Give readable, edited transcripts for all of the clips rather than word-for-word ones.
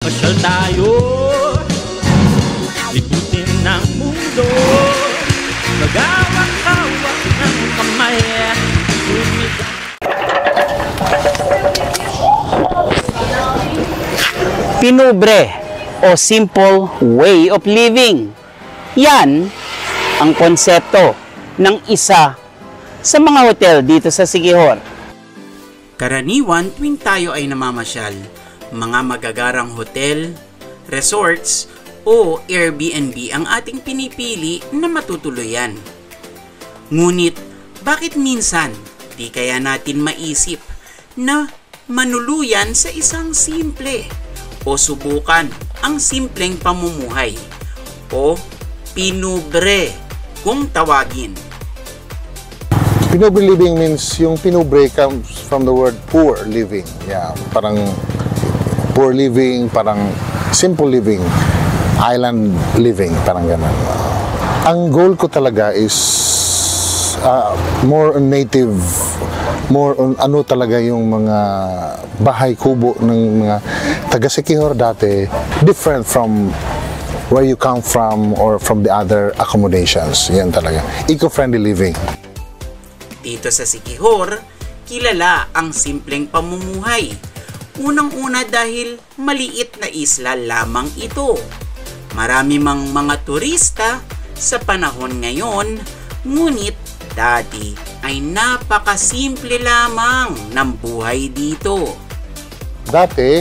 Mamasyal tayo, libutin ang mundo, magawak-hawak ng kamay. Pinubre o simple way of living. Yan ang konsepto ng isa sa mga hotel dito sa Siquijor. Karaniwan tuwing tayo ay namamasyal, mga magagarang hotel, resorts o Airbnb ang ating pinipili na matutuluyan. Ngunit bakit minsan di kaya natin maisip na manuluyan sa isang simple o subukan ang simpleng pamumuhay o pinubre kung tawagin? Pinubre living means yung pinubre comes from the word poor living. Yeah, parang poor living, parang simple living, island living, parang ganun. Ang goal ko talaga is more on native, more on ano talaga yung mga bahay kubo ng mga taga-Siquijor dati, different from where you come from or from the other accommodations. Yan talaga. Eco-friendly living. Dito sa Siquijor, kilala ang simpleng pamumuhay. Unang-una dahil maliit na isla lamang ito. Marami mang mga turista sa panahon ngayon, ngunit dati ay napakasimple lamang ng buhay dito. Dati,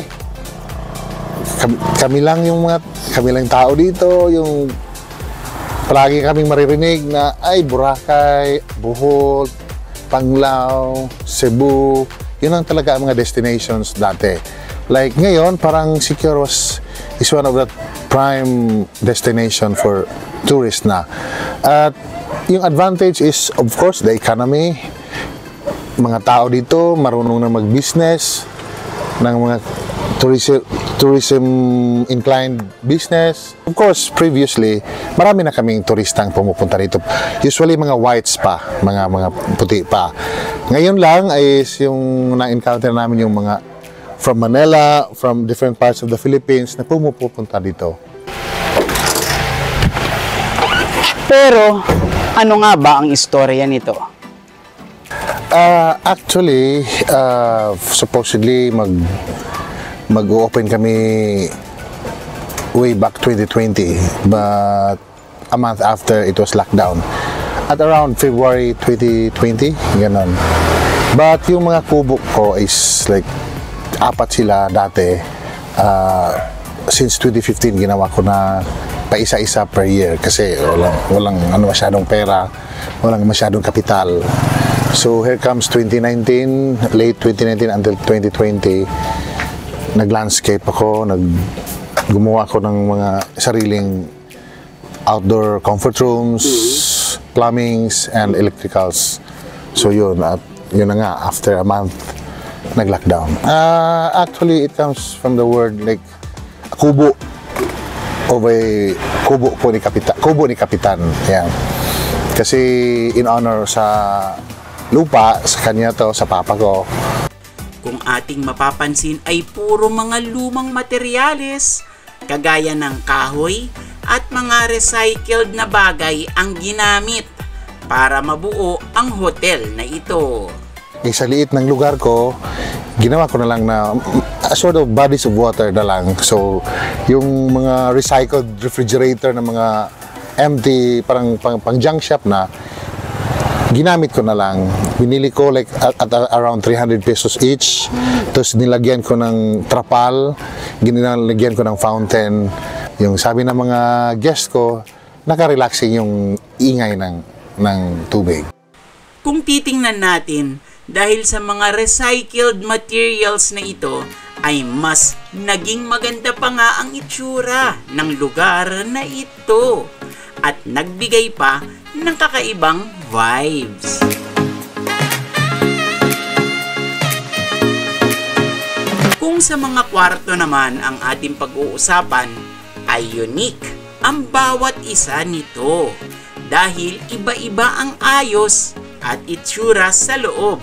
kami lang tao dito, yung palagi kaming maririnig na ay Boracay, Bohol, Panglao, Cebu, yun ang talaga ang mga destinations dati. Like ngayon, parang Siquijor is one of the prime destination for tourists na. At yung advantage is of course the economy. Mga tao dito marunong na mag-business ng mga tourism inclined business. Of course, previously, marami na kaming turistang pumupunta dito. Usually mga whites pa, mga puti pa. Ngayon lang ay yung na-encounter namin yung mga from Manila, from different parts of the Philippines na pumupunta dito. Pero ano nga ba ang istorya nito? Actually, supposedly mag-open kami way back 2020, but a month after it was locked down at around February 2020, ganon. But yung mga kubo ko is like 4 sila dati. Since 2015 ginawa ko na paisa-isa per year kasi walang masyadong pera, walang masyadong kapital. So here comes 2019, late 2019 until 2020, nag-landscape ako, gumawa ko ng mga sariling outdoor comfort rooms, plumbings, and electricals. So yun, at yun na nga, after a month, nag-lockdown. Actually, it comes from the word like kubo, kubo ni Kapitan. Yan. Kasi in honor sa lupa, sa kanya to, sa papa ko. Kung ating mapapansin ay puro mga lumang materyales, kagaya ng kahoy at mga recycled na bagay ang ginamit para mabuo ang hotel na ito. Sa liit ng lugar ko, ginawa ko na lang na a sort of bodies of water na lang. So, yung mga recycled refrigerator na mga empty, parang pang junk shop na, ginamit ko na lang. Binili ko like at around 300 pesos each. Tapos nilagyan ko ng trapal, nilagyan ko ng fountain. Yung sabi ng mga guest ko, naka-relaxing yung ingay ng tubig. Kung titingnan natin, dahil sa mga recycled materials na ito, ay mas naging maganda pa nga ang itsura ng lugar na ito. At nagbigay pa ng kakaibang vibes. Kung sa mga kwarto naman ang ating pag-uusapan, ay unique ang bawat isa nito dahil iba-iba ang ayos at itsura sa loob.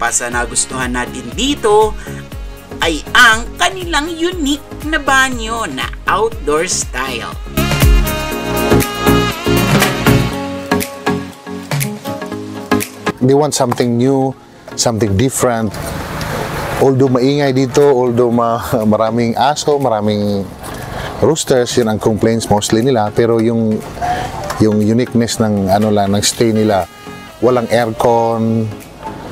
pa sa nagustuhan natin dito ay ang kanilang unique na banyo na outdoor style. They want something new, something different. Although maingay dito, although maraming aso, maraming roosters, yun ang complaints mostly nila, pero yung uniqueness ng ng stay nila, walang aircon,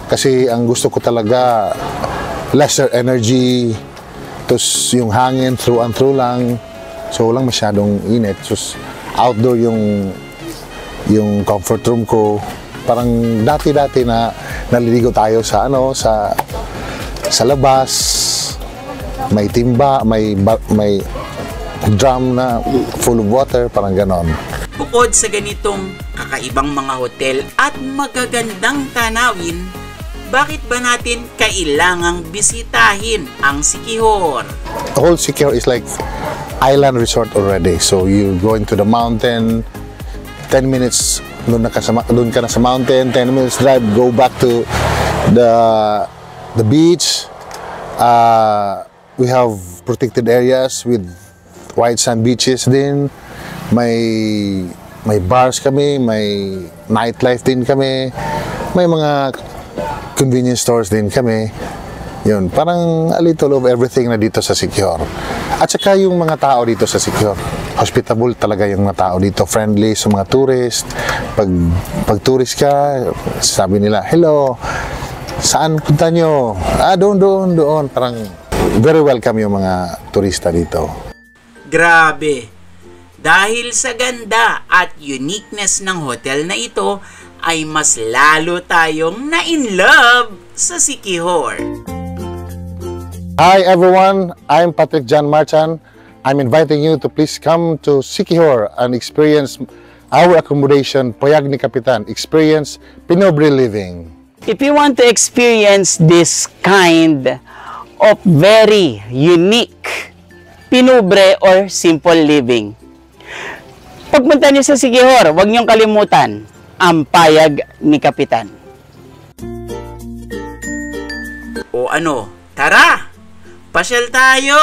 kasi ang gusto ko talaga lesser energy, tapos yung hangin through and through lang, so walang masyadong init. So outdoor yung comfort room ko. Parang dati-dati na naliligo tayo sa sa labas, may timba, may drum na full of water, parang ganon. Bukod sa ganitong kakaibang mga hotel at magagandang tanawin, bakit ba natin kailangang bisitahin ang Siquijor? The whole Siquijor is like island resort already. So you go into the mountain, 10 minutes doon ka na sa mountain, 10 minutes drive, go back to the beach. We have protected areas with white sand beaches din. May bars kami, may nightlife din kami, may mga convenience stores din kami. Yun, parang a little of everything na dito sa Siquijor. At saka yung mga tao dito sa Siquijor, hospitable talaga yung mga tao dito, friendly sa mga tourist. Pag tourist ka, sabi nila, hello, saan punta nyo? Doon. Parang very welcome yung mga turista dito. Grabe! Dahil sa ganda at uniqueness ng hotel na ito, ay mas lalo tayong na-in love sa Siquijor. Hi everyone, I'm Patrick John Marchan. I'm inviting you to please come to Siquijor and experience our accommodation, Payag ni Kapitan. Experience Pinobre living. If you want to experience this kind of very unique pinubre or simple living, pagpunta niyo sa Siquijor, huwag niyong kalimutan ang Payag ni Kapitan. O ano, tara! Pasyal tayo!